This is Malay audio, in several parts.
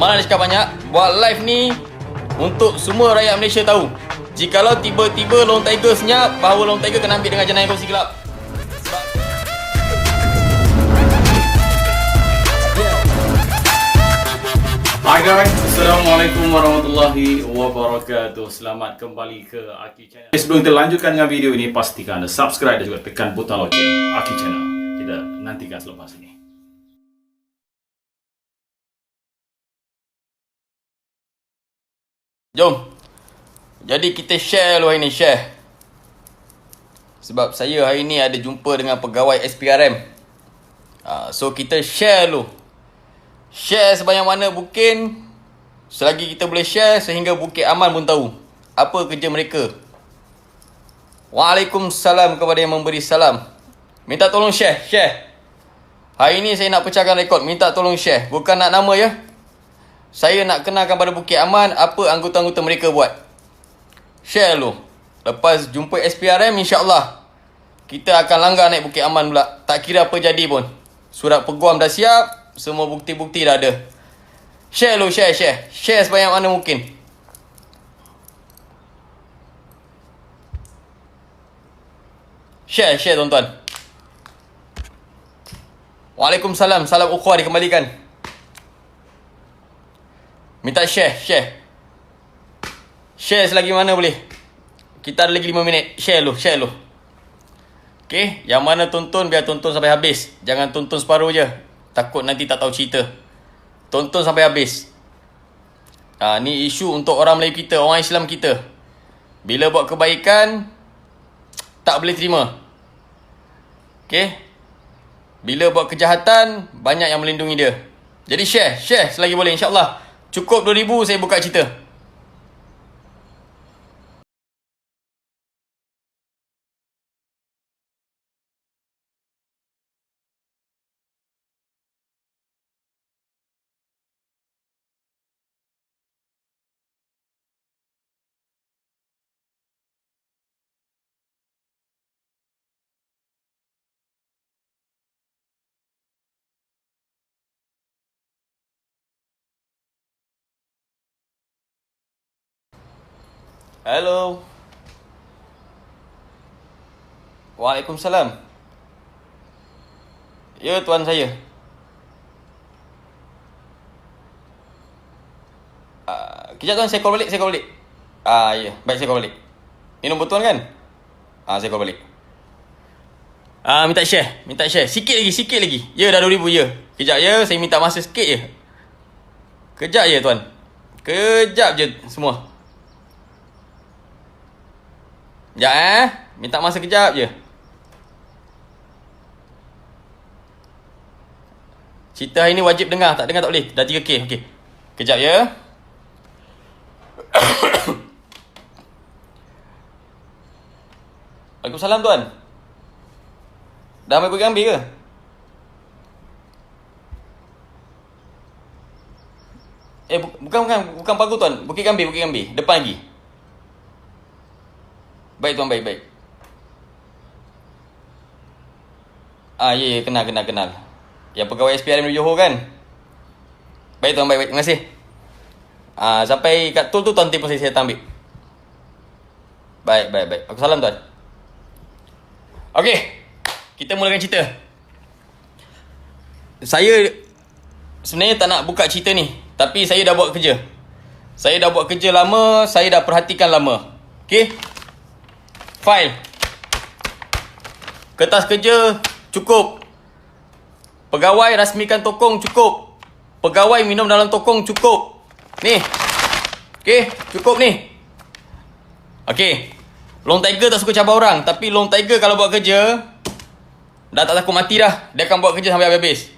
Malah nak cakap banyak, buat live ni untuk semua rakyat Malaysia tahu. Jikalau tiba-tiba Long Tiger senyap, bahawa Long Tiger kena ambil dengan jenayah kongsi gelap. Hai guys, Assalamualaikum warahmatullahi wabarakatuh. Selamat kembali ke Aki Channel. Sebelum kita lanjutkan dengan video ini, pastikan anda subscribe dan juga tekan butang lonceng Aki Channel. Kita nantikan selepas ini. Jom. Jadi kita share dulu hari ni, share. Sebab saya hari ni ada jumpa dengan pegawai SPRM. So kita share dulu. Share sebanyak mana mungkin, selagi kita boleh share sehingga Bukit Aman pun tahu apa kerja mereka. Waalaikumsalam kepada yang memberi salam. Minta tolong share. Hari ni saya nak pecahkan rekod. Minta tolong share. Bukan nak nama ya. Saya nak kenalkan pada Bukit Aman apa anggota-anggota mereka buat. Share dulu. Lepas jumpa SPRM, insyaAllah kita akan langgar naik Bukit Aman pula. Tak kira apa jadi pun. Surat peguam dah siap. Semua bukti-bukti dah ada. Share dulu, share. Share sebanyak mana mungkin. Share tuan-tuan. Waalaikumsalam. Salam ukhuwah dikembalikan. Minta share. Share selagi mana boleh. Kita ada lagi 5 minit. Share dulu. Okay, yang mana tonton biar tonton sampai habis. Jangan tonton separuh je. Takut nanti tak tahu cerita. Tonton sampai habis. Ni isu untuk orang Melayu kita, orang Islam kita. Bila buat kebaikan, tak boleh terima. Okay. Bila buat kejahatan, banyak yang melindungi dia. Jadi share selagi boleh, insyaAllah. Cukup 2,000 saya buka cerita. Hello. Waalaikumsalam. Ya, tuan saya. Kejap tuan, saya call balik. Ya, baik, saya call balik. Ni nombor tuan kan? Saya call balik. Minta share. Sikit lagi. Ya, dah 2,000 ya. Kejap ya, saya minta masa sikit je. Kejap je tuan. Kejap je semua. Sekejap minta masa kejap je. Cerita hari ni wajib dengar. Tak dengar tak boleh. Dah 3K. Okey. Kejap ya. Waalaikumsalam tuan. Dah ambil Bukit Gambir ke? Bukan Pagu tuan. Bukit Gambir. Depan lagi. Baik tuan, baik. Ya, kenal. Yang pegawai SPRM di Johor kan? Baik tuan, baik. Terima kasih. Sampai kat tol tu tuan telefon saya ambil. Baik. Waalaikumsalam tuan. Okey. Kita mulakan cerita. Saya sebenarnya tak nak buka cerita ni, tapi saya dah buat kerja. Saya dah buat kerja lama, saya dah perhatikan lama. Okey? File. Kertas kerja cukup. Pegawai rasmikan tokong cukup. Pegawai minum dalam tokong cukup. Ni. Okey, cukup ni. Okey. Long Tiger tak suka cabar orang, tapi Long Tiger kalau buat kerja dah tak takut mati dah. Dia akan buat kerja sampai habis.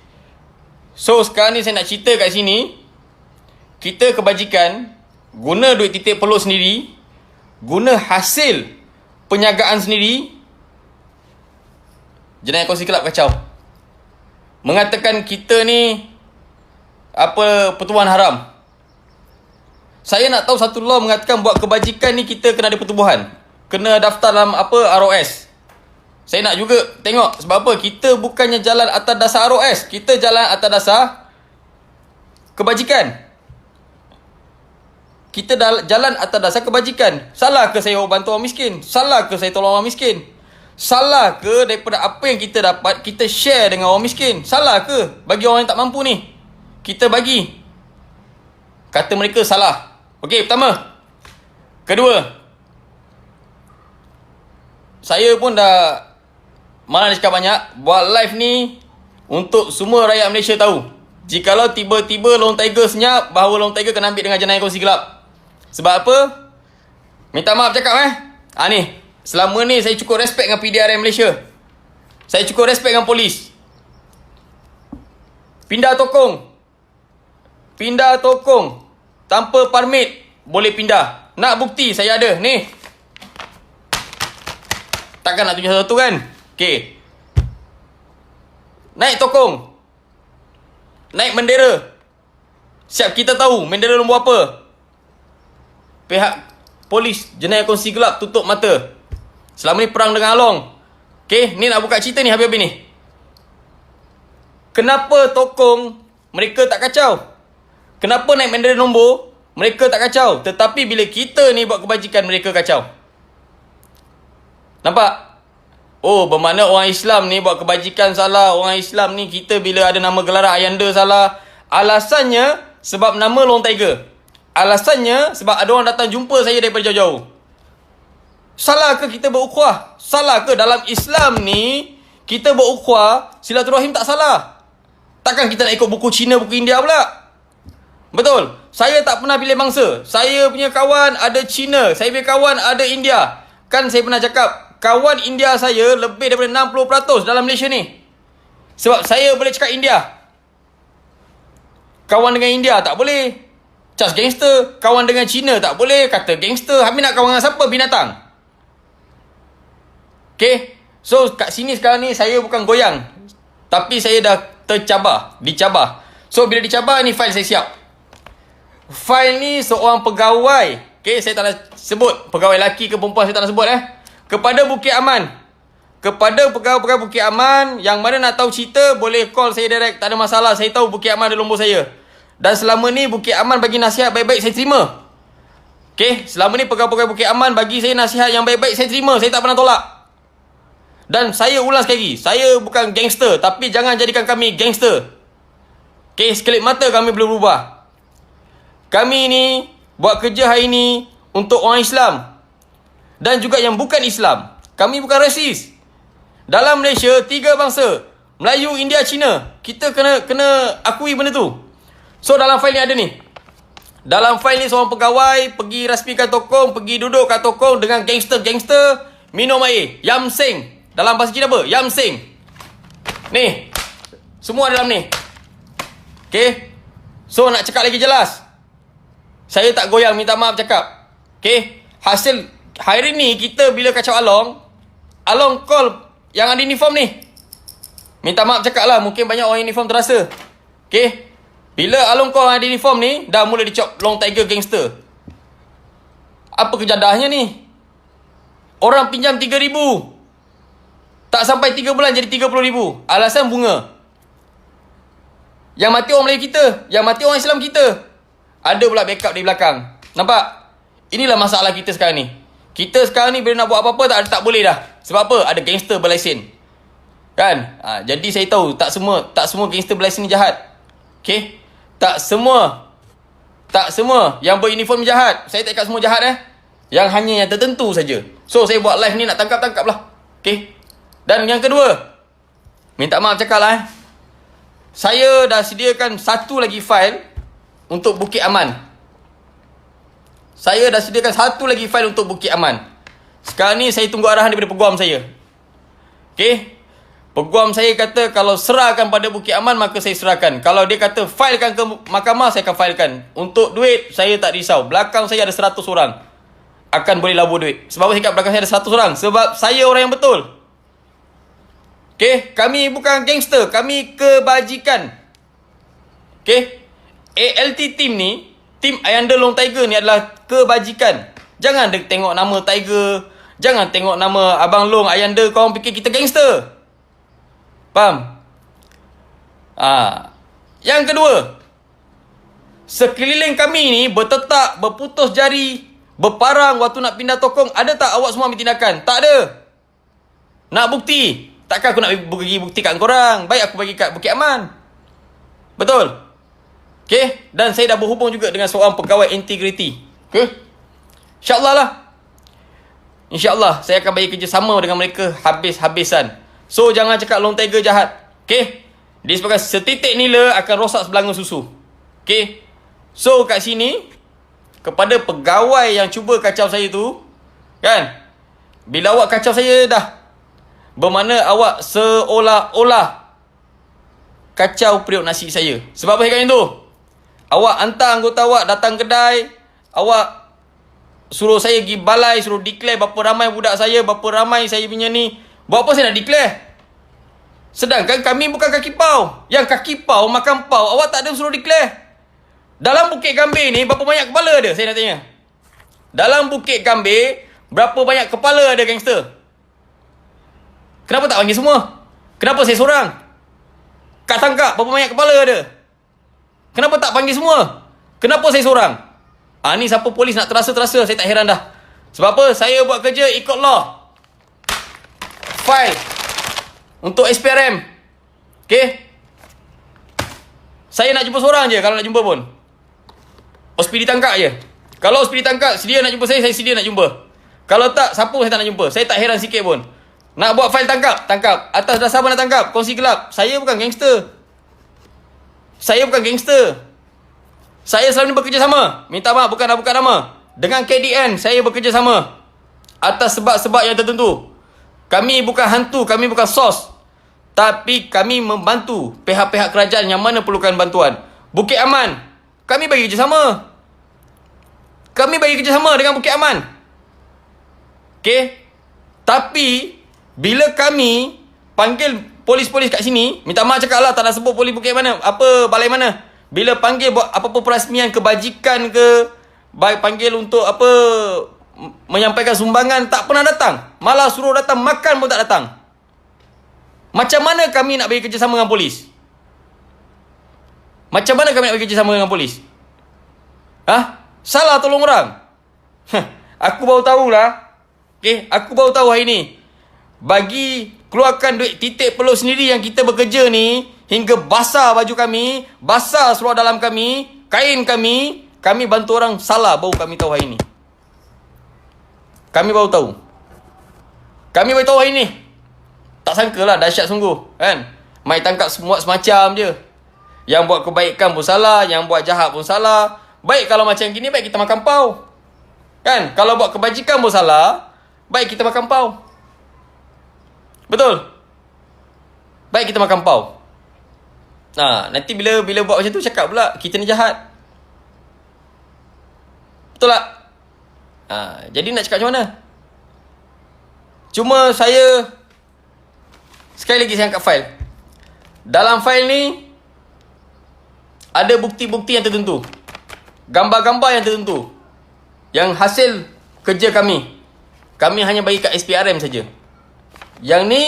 So sekarang ni saya nak cerita kat sini. Kita kebajikan guna duit titik peluk sendiri, guna hasil penyagaan sendiri, jenayah kongsi kelab kacau. Mengatakan kita ni pertubuhan haram. Saya nak tahu satu law mengatakan buat kebajikan ni kita kena ada pertubuhan. Kena daftar dalam ROS. Saya nak juga tengok sebab apa kita bukannya jalan atas dasar ROS, kita jalan atas dasar kebajikan. kita jalan atas dasar kebajikan. Salah ke saya bantu orang miskin? Salah ke saya tolong orang miskin? Salah ke daripada apa yang kita dapat kita share dengan orang miskin? Salah ke bagi orang yang tak mampu ni kita bagi? Kata mereka salah. Okey, pertama. Kedua, saya pun dah malah nak cakap banyak. Buat live ni untuk semua rakyat Malaysia tahu. Jikalau tiba-tiba Long Tiger senyap, bahawa Long Tiger kena ambil dengan jenayah kongsi gelap. Sebab apa? Minta maaf cakap ni, selama ni saya cukup respect dengan PDRM Malaysia. Saya cukup respect dengan polis. Pindah tokong tanpa permit boleh pindah. Nak bukti saya ada ni. Takkan nak tunjuk satu kan? Okey. Naik tokong, naik bendera. Siap kita tahu bendera nombor apa. Pihak polis jenayah kongsi gelap tutup mata. Selama ni perang dengan Along. Okey, ni nak buka cerita ni habis-habis ni. Kenapa tokong mereka tak kacau? Kenapa naik bendera nombor mereka tak kacau? Tetapi bila kita ni buat kebajikan mereka kacau. Nampak? Oh, bermakna orang Islam ni buat kebajikan salah. Orang Islam ni kita bila ada nama gelaran Ayanda salah. Alasannya sebab nama Long Tiger. Alasannya sebab ada orang datang jumpa saya daripada jauh-jauh. Salah ke kita berukhuwah? Salah ke dalam Islam ni kita berukhuwah, silaturahim tak salah? Takkan kita nak ikut buku Cina, buku India pula? Betul. Saya tak pernah pilih bangsa. Saya punya kawan ada Cina, saya punya kawan ada India. Kan saya pernah cakap, kawan India saya lebih daripada 60% dalam Malaysia ni. Sebab saya boleh cakap India. Kawan dengan India tak boleh, cas gangster. Kawan dengan Cina tak boleh, kata gangster. Habis nak kawan dengan siapa? Binatang. Okay. So kat sini sekarang ni saya bukan goyang, tapi saya dah dicabar. So bila dicabar ni file saya siap. File ni seorang pegawai, okay, saya tak nak sebut pegawai lelaki ke perempuan, saya tak nak sebut kepada Bukit Aman. Kepada pegawai Bukit Aman yang mana nak tahu cerita boleh call saya direct, tak ada masalah. Saya tahu Bukit Aman ada nombor saya. Dan selama ni Bukit Aman bagi nasihat baik-baik saya terima. Okay, selama ni pegawai Bukit Aman bagi saya nasihat yang baik-baik saya terima. Saya tak pernah tolak. Dan saya ulang sekali lagi, saya bukan gangster, tapi jangan jadikan kami gangster. Okay, sekelip mata kami boleh berubah. Kami ni buat kerja hari ni untuk orang Islam dan juga yang bukan Islam. Kami bukan rasis. Dalam Malaysia 3 bangsa, Melayu, India, Cina. Kita kena akui benda tu. So dalam file ni ada ni. Dalam file ni seorang pegawai pergi rasmikan tokong, pergi duduk kat tokong dengan gangster-gangster minum air. Yam Seng. Dalam bahasa Cina apa? Yam Seng. Ni. Semua dalam ni. Okay. So nak cakap lagi jelas, saya tak goyang, minta maaf cakap. Okay. Hasil hari ni kita bila kacau Along call yang ada uniform ni. Minta maaf cakap lah, mungkin banyak orang uniform terasa. Okay. Bila Along call yang ada uniform ni, dah mula dicop Long Tiger gangster. Apa kejadahnya ni? Orang pinjam 3,000. Tak sampai 3 bulan jadi 30,000. Alasan bunga. Yang mati orang Melayu kita, yang mati orang Islam kita. Ada pula backup di belakang. Nampak? Inilah masalah kita sekarang ni. Kita sekarang ni bila nak buat apa-apa tak boleh dah. Sebab apa? Ada gangster berlesen. Kan? Jadi saya tahu tak semua gangster berlesen ni jahat. Okay? Tak semua yang beruniform jahat. Saya tak cakap semua jahat Yang hanya yang tertentu saja. So saya buat live ni nak tangkap lah. Okay? Dan yang kedua, minta maaf cakap lah saya dah sediakan satu lagi file untuk Bukit Aman. Saya dah sediakan satu lagi file untuk Bukit Aman. Sekarang ni saya tunggu arahan daripada peguam saya. Okay? Peguam saya kata kalau serahkan pada Bukit Aman maka saya serahkan. Kalau dia kata filekan ke mahkamah, saya akan filekan. Untuk duit saya tak risau. Belakang saya ada 100 orang akan boleh labur duit. Sebab apa saya kat belakang saya ada 100 orang? Sebab saya orang yang betul. Okay, kami bukan gangster, kami kebajikan. Okay, ALT team ni, tim Ayanda Long Tiger ni adalah kebajikan. Jangan tengok nama Tiger, jangan tengok nama Abang Long, Ayanda, korang fikir kita gangster. Faham? Yang kedua, sekeliling kami ni bertetak, berputus jari, berparang waktu nak pindah tokong. Ada tak awak semua ambil tindakan? Tak ada. Nak bukti? Takkan aku nak bagi bukti kat korang. Baik aku bagi kat Bukit Aman. Betul? Okay? Dan saya dah berhubung juga dengan seorang pegawai integriti. Okay? InsyaAllah lah. InsyaAllah saya akan bagi kerjasama dengan mereka habis-habisan. So jangan cakap long tiger jahat. Okay? Disebabkan setitik nila akan rosak sebelanga susu. Okay? So kat sini, kepada pegawai yang cuba kacau saya tu, kan, bila awak kacau saya dah, bermakna awak seolah-olah kacau periuk nasi saya. Sebab apa saya kata tu? Awak hantar anggota awak datang kedai, awak suruh saya pergi balai, suruh declare berapa ramai budak saya, berapa ramai saya punya ni. Buat apa saya nak declare? Sedangkan kami bukan kaki pau. Yang kaki pau makan pau, awak tak ada suruh declare. Dalam Bukit Gambir ni berapa banyak kepala ada? Saya nak tanya. Dalam Bukit Gambir berapa banyak kepala ada gangster? Kenapa tak panggil semua? Kenapa saya seorang? Kat tangkap berapa banyak kepala ada? Kenapa tak panggil semua? Kenapa saya seorang? Ni siapa polis nak terasa-terasa, saya tak heran dah. Sebab apa? Saya buat kerja ikut law. File untuk SPRM. Okay? Saya nak jumpa seorang je kalau nak jumpa pun. OSPD tangkap je. Kalau OSPD tangkap, sedia nak jumpa saya sedia nak jumpa. Kalau tak, siapa saya tak nak jumpa. Saya tak heran sikit pun. Nak buat file tangkap, tangkap. Atas dasar apa nak tangkap? Kongsi gelap. Saya bukan gangster. Saya bukan gangster. Saya selalu bekerjasama. Minta maaf, bukan nama. Dengan KDN, saya bekerjasama. Atas sebab-sebab yang tertentu. Kami bukan hantu, kami bukan sos. Tapi kami membantu pihak-pihak kerajaan yang mana perlukan bantuan. Bukit Aman, kami bagi kerjasama. Kami bagi kerjasama dengan Bukit Aman. Okay? Tapi bila kami panggil polis-polis kat sini, minta maaf cakap lah, tak nak sebut polis Bukit mana, apa balai mana. Bila panggil buat apa-apa perasmian kebajikan ke, panggil untuk apa, menyampaikan sumbangan, tak pernah datang. Malah suruh datang makan pun tak datang. Macam mana kami nak bagi kerjasama dengan polis? Macam mana kami nak bagi kerjasama dengan polis? Salah tolong orang. Aku baru tahulah. Okay, aku baru tahu hari ni. Bagi keluarkan duit titik peluk sendiri yang kita bekerja ni, hingga basah baju kami, basah seluar dalam kami, kain kami bantu orang, salah baru kami tahu hari ni. Kami baru tahu. Kami baru tahu hari ni. Tak sangka lah, dahsyat sungguh, kan? Mai tangkap semua semacam je. Yang buat kebaikan pun salah, yang buat jahat pun salah. Baik kalau macam gini, baik kita makan pau. Kan? Kalau buat kebajikan pun salah, baik kita makan pau. Betul? Baik kita makan pau. Nanti bila buat macam tu, cakap pula kita ni jahat. Betul tak? Jadi nak cakap macam mana? Cuma saya, sekali lagi saya angkat file. Dalam file ni ada bukti-bukti yang tertentu, gambar-gambar yang tertentu, yang hasil kerja kami. Kami hanya bagi kat SPRM saja. Yang ni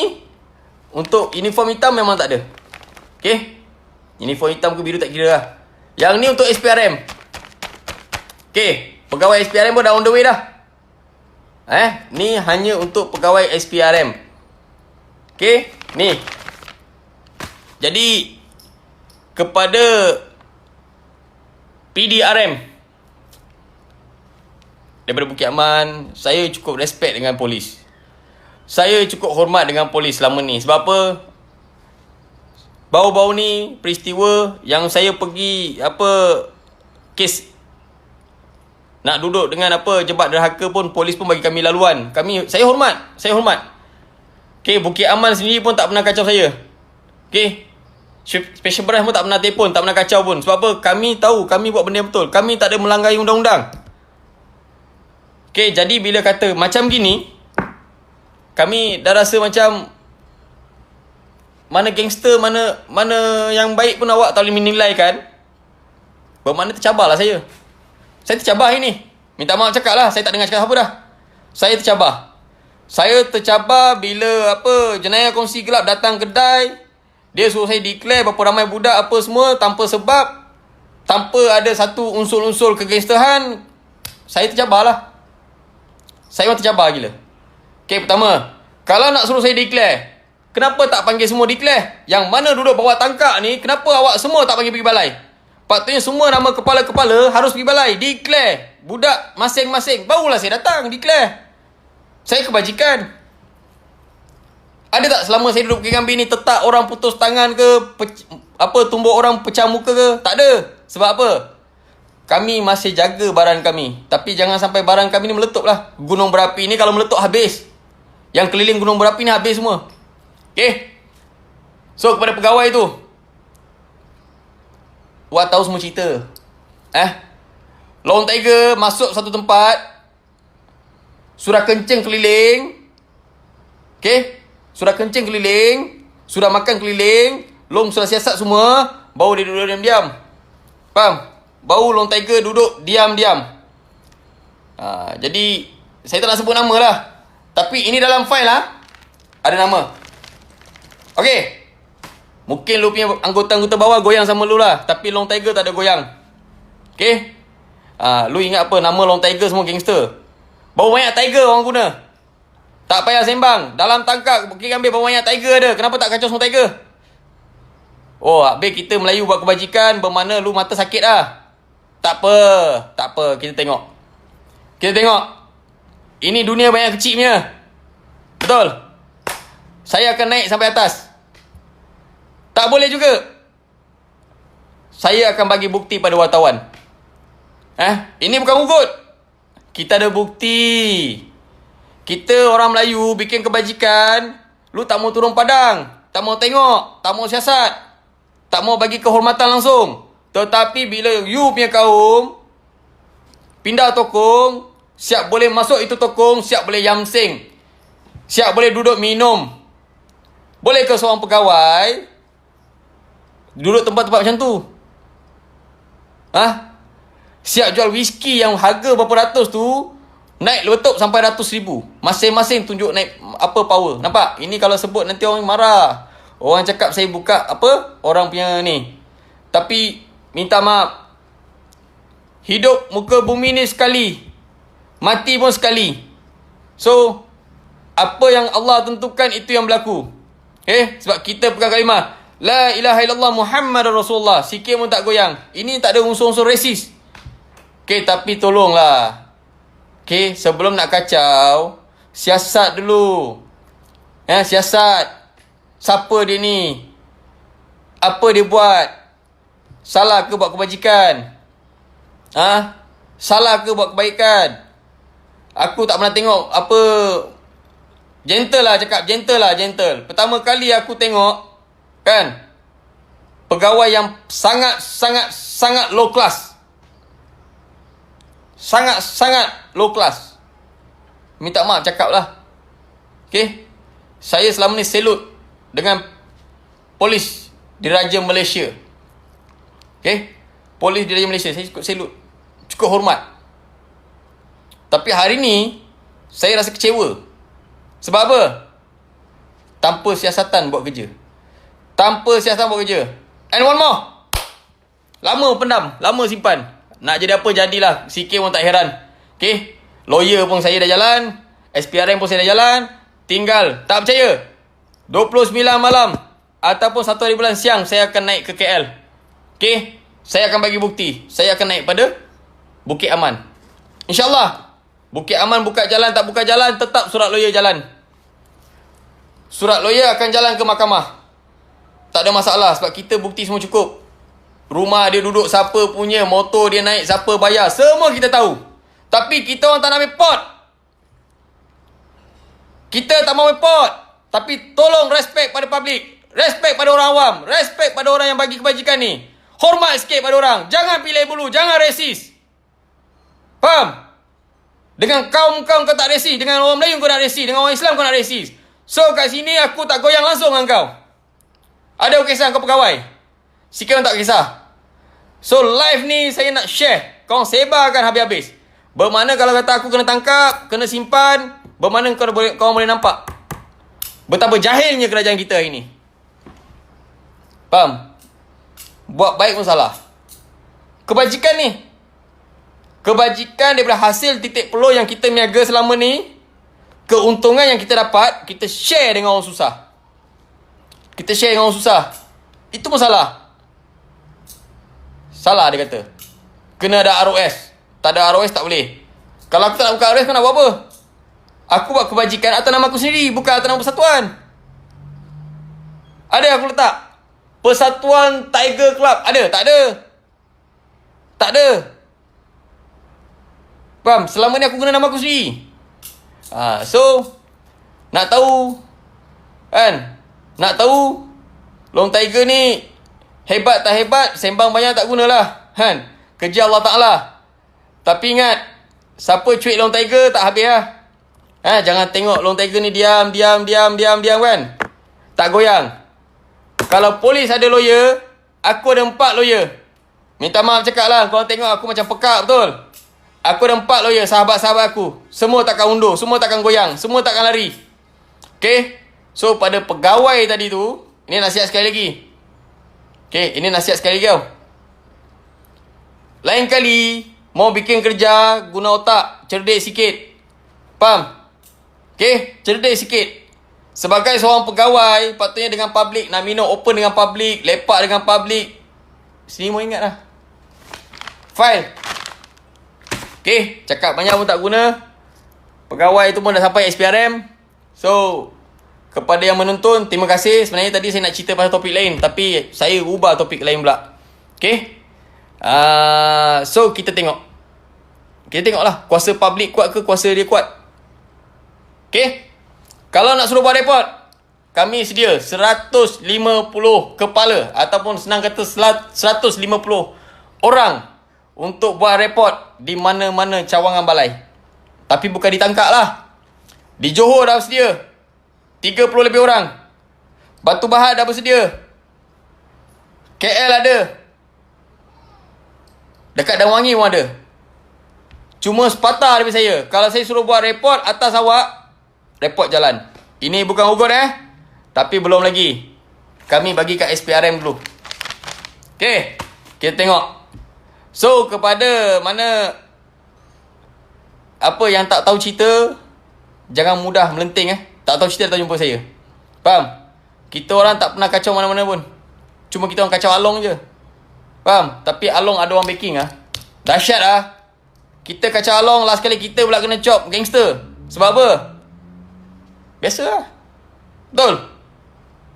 untuk uniform hitam memang tak ada. Okay? Uniform hitam ke biru tak kira lah. Yang ni untuk SPRM. Okay, pegawai SPRM pun dah on the way dah. Ni hanya untuk pegawai SPRM. Okay, ni. Jadi kepada PDRM daripada Bukit Aman, saya cukup respect dengan polis. Saya cukup hormat dengan polis selama ni. Sebab apa? Baru-baru ni peristiwa yang saya pergi kes nak duduk dengan jebat derhaka pun, polis pun bagi kami laluan. Saya hormat. Okay, Bukit Aman sendiri pun tak pernah kacau saya. Okay, Special Branch pun tak pernah telefon, tak pernah kacau pun. Sebab apa? Kami tahu kami buat benda yang betul. Kami tak ada melanggar undang-undang. Okay, jadi bila kata macam gini, kami dah rasa macam mana gangster, mana yang baik pun awak tak boleh menilaikan. Bermakna tercabarlah saya. Saya tercabar hari ni. Minta maaf cakap lah, saya tak dengar cakap apa dah. Saya tercabar. Saya tercabar bila jenayah kongsi gelap datang kedai. Dia suruh saya declare berapa ramai budak apa semua tanpa sebab. tanpa ada satu unsur-unsur kegangsteran, saya tercabarlah. Saya memang tercabar gila. Okay, pertama, kalau nak suruh saya declare, kenapa tak panggil semua declare? Yang mana duduk bawa tangkap ni, kenapa awak semua tak panggil pergi balai? Patutnya semua nama kepala-kepala harus pergi balai, declare. Budak masing-masing, barulah saya datang, declare. Saya kebajikan. Ada tak selama saya duduk Bukit Gambir ni tetap orang putus tangan ke, tumbuk orang pecah muka ke? Tak ada. Sebab apa? Kami masih jaga barang kami. Tapi jangan sampai barang kami ni meletup lah. Gunung berapi ni kalau meletup habis. Yang keliling gunung berapi ni habis semua. Okay. So kepada pegawai tu, Wak tahu semua cerita. Lone Tiger masuk satu tempat, sudah kencing keliling. Okay. Sudah kencing keliling, sudah makan keliling, Long sudah siasat semua, baru dia duduk diam-diam. Faham? Baru Lone Tiger duduk diam-diam. Jadi saya tak nak sebut nama lah, tapi ini dalam file lah, ada nama. Okay. Mungkin lu punya anggota-anggota bawah goyang sama lu lah, tapi Lone Tiger tak ada goyang. Okay. Lu ingat apa? Nama Lone Tiger semua gangster. Baru banyak tiger orang guna. Tak payah sembang. Dalam tangkap Bukit Gambir berapa banyak tiger ada. Kenapa tak kacau semua tiger? Oh, habis kita Melayu buat kebajikan, bermakna lu mata sakit lah. Tak apa. Tak apa. Kita tengok. Ini dunia banyak kecilnya. Betul? Saya akan naik sampai atas. Tak boleh juga. Saya akan bagi bukti pada wartawan. Ini bukan ugut. Kita ada bukti. Kita orang Melayu bikin kebajikan, lu tak mau turun padang, tak mau tengok, tak mau siasat, tak mau bagi kehormatan langsung. Tetapi bila you punya kaum pindah tokong, siap boleh masuk itu tokong, siap boleh yamsing, siap boleh duduk minum. Boleh ke seorang pegawai duduk tempat-tempat macam tu? Siap jual whisky yang harga berapa ratus tu, naik letup sampai ratus ribu. Masing-masing tunjuk naik apa power. Nampak? Ini kalau sebut nanti orang marah. Orang cakap saya buka orang punya ni. Tapi minta maaf. Hidup muka bumi ni sekali, mati pun sekali. So apa yang Allah tentukan itu yang berlaku. Sebab kita pegang kalimah La ilaha illallah Muhammadar Rasulullah. Sikit pun tak goyang. Ini tak ada unsur-unsur resis. Tapi tolonglah. Sebelum nak kacau, siasat dulu. Siasat. Siapa dia ni? Apa dia buat? Salah ke buat kebajikan? Salah ke buat kebaikan? Aku tak pernah tengok gentle lah cakap, gentle. Pertama kali aku tengok, pegawai yang sangat low class. Sangat low class. Minta maaf cakap lah. Saya selama ni salute dengan polis diraja Malaysia. Polis diraja Malaysia, saya cukup salute, cukup hormat. Tapi hari ni saya rasa kecewa. Sebab apa? Tanpa siasatan buat kerja. And one more, lama pendam, lama simpan. Nak jadi apa jadilah. CK pun tak heran. Lawyer pun saya dah jalan, SPRM pun saya dah jalan. Tinggal, tak percaya, 29 malam ataupun 1 hari bulan siang saya akan naik ke KL. Saya akan bagi bukti. Saya akan naik pada Bukit Aman. InsyaAllah. Bukit Aman buka jalan, tak buka jalan, tetap surat lawyer jalan. Surat lawyer akan jalan ke mahkamah. Tak ada masalah sebab kita bukti semua cukup. Rumah dia duduk siapa punya, motor dia naik siapa bayar, semua kita tahu. Tapi kita orang tak nak ambil pot. Kita tak mau ambil pot. Tapi tolong respect pada public, respect pada orang awam, respect pada orang yang bagi kebajikan ni. Hormat sikit pada orang. Jangan pilih bulu, jangan resis. Faham? Dengan kaum-kaum kau tak resis, dengan orang Melayu kau nak resis, dengan orang Islam kau nak resis. So kat sini aku tak goyang langsung dengan kau. Ada kisah kau pegawai, sikit orang tak kisah. So live ni saya nak share, kau sebarkan habis-habis. Bermakna kalau kata aku kena tangkap, kena simpan, bermakna kau boleh nampak betapa jahilnya kerajaan kita hari ni. Faham? Buat baik pun salah. kebajikan ni. Kebajikan daripada hasil titik peluh yang kita niaga selama ni. Keuntungan yang kita dapat, kita share dengan orang susah. Kita share dengan orang susah. Itu pun salah. Salah dia kata. Kena ada ROS. Tak ada ROS tak boleh. Kalau aku tak nak buka ROS, kau nak buat apa? Aku buat kebajikan atas nama aku sendiri, bukan atas nama persatuan. Ada aku letak Persatuan Tiger Club. Ada? Tak ada. Tak ada. Faham? Selama ni aku guna nama aku sendiri. So nak tahu kan? Nak tahu Long Tiger ni hebat tak hebat, sembang banyak tak gunalah kan? Kerja Allah Ta'ala. Tapi ingat, siapa cuit Long Tiger tak habis lah. Jangan tengok Long Tiger ni diam kan? Tak goyang. Kalau polis ada lawyer, aku ada 4 lawyer. Minta maaf cakap lah, korang tengok aku macam pekak betul. Aku ada 4 lawyer, sahabat-sahabat aku. Semua takkan undur, semua takkan goyang, semua takkan lari. Okay? So, pada pegawai tadi tu, ini nasihat sekali lagi. Okay, ini nasihat sekali lagi tau. Lain kali, mau bikin kerja, guna otak, cerdik sikit. Faham? Okay, cerdik sikit. Sebagai seorang pegawai, patutnya dengan public, nak minum open dengan public, lepak dengan public. Sini mau ingat lah. File. Okay, cakap banyak pun tak guna. Pegawai tu pun dah sampai SPRM. So, kepada yang menonton, terima kasih. Sebenarnya tadi saya nak cerita pasal topik lain, tapi saya ubah topik lain pula. Okay. So, kita tengok. Kita tengoklah, kuasa public kuat ke kuasa dia kuat. Okay. Kalau nak suruh buat report, kami sedia 150 kepala ataupun senang kata 150 orang untuk buat report di mana-mana cawangan balai. Tapi bukan ditangkap lah. Di Johor dah bersedia 30 lebih orang. Batu Pahat dah bersedia. KL ada. Dekat Danwangi pun ada. Cuma sepatah daripada saya, kalau saya suruh buat report atas awak, report jalan. Ini bukan ugut tapi belum lagi. Kami bagi kat SPRM dulu. Okay, kita tengok. So, kepada mana apa yang tak tahu cerita, jangan mudah melenting Tak tahu cerita datang jumpa saya. Faham? Kita orang tak pernah kacau mana-mana pun. Cuma kita orang kacau Along je. Faham? Tapi Along ada orang backing Dahsyat Kita kacau Along, last kali kita pula kena chop gangster. Sebab apa? Biasa Betul?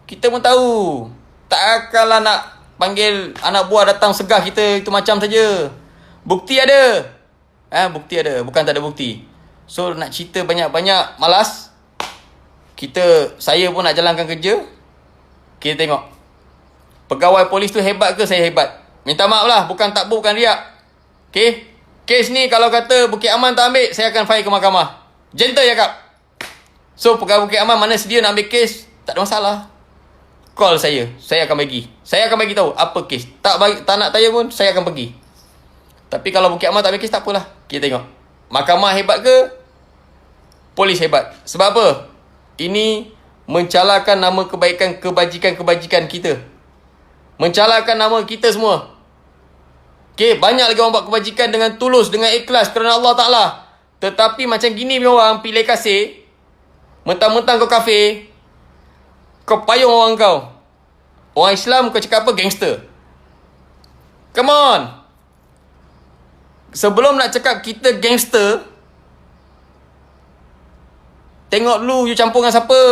Kita pun tahu. Tak akanlah nak panggil anak buah datang segah kita itu macam saja. Bukti ada. Bukti ada. Bukan tak ada bukti. So, nak cerita banyak-banyak malas. Saya pun nak jalankan kerja. Kita tengok. Pegawai polis tu hebat ke saya hebat? Minta maaf lah. Bukan takbur, bukan riak. Okay? Kes ni kalau kata Bukit Aman tak ambil, saya akan file ke mahkamah. Gentle cakap. So, pegawai Bukit Aman mana sedia nak ambil kes, tak ada masalah. Call saya akan bagi. Saya akan bagi tahu apa kes. Tak nak tanya pun, saya akan pergi. Tapi kalau Bukit Aman tak ambil kes, tak apalah. Kita tengok. Mahkamah hebat ke? Polis hebat. Sebab apa? Ini mencalakan nama kebajikan-kebajikan kita. Mencalakan nama kita semua. Okay, banyak lagi orang buat kebajikan dengan tulus, dengan ikhlas kerana Allah Ta'ala. Tetapi macam gini punya orang pilih kasih. Mentang-mentang kau kafir, kau payung orang kau. Orang Islam kau cakap apa? Gangster. Come on. Sebelum nak cakap kita gangster, tengok dulu you campur dengan siapa.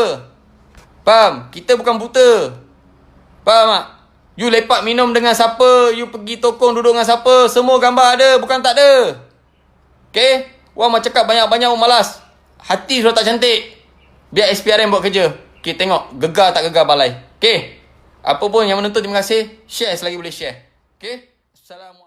Faham? Kita bukan buta. Faham tak? You lepak minum dengan siapa, you pergi tokong duduk dengan siapa, semua gambar ada, bukan tak ada. Okay? Orang macam cakap banyak-banyak orang malas. Hati sudah tak cantik. Biar SPRM buat kerja. Okay, tengok. Gegar tak gegar balai. Okay? Apa pun yang menonton, terima kasih. Share selagi boleh share. Okay? Assalamualaikum.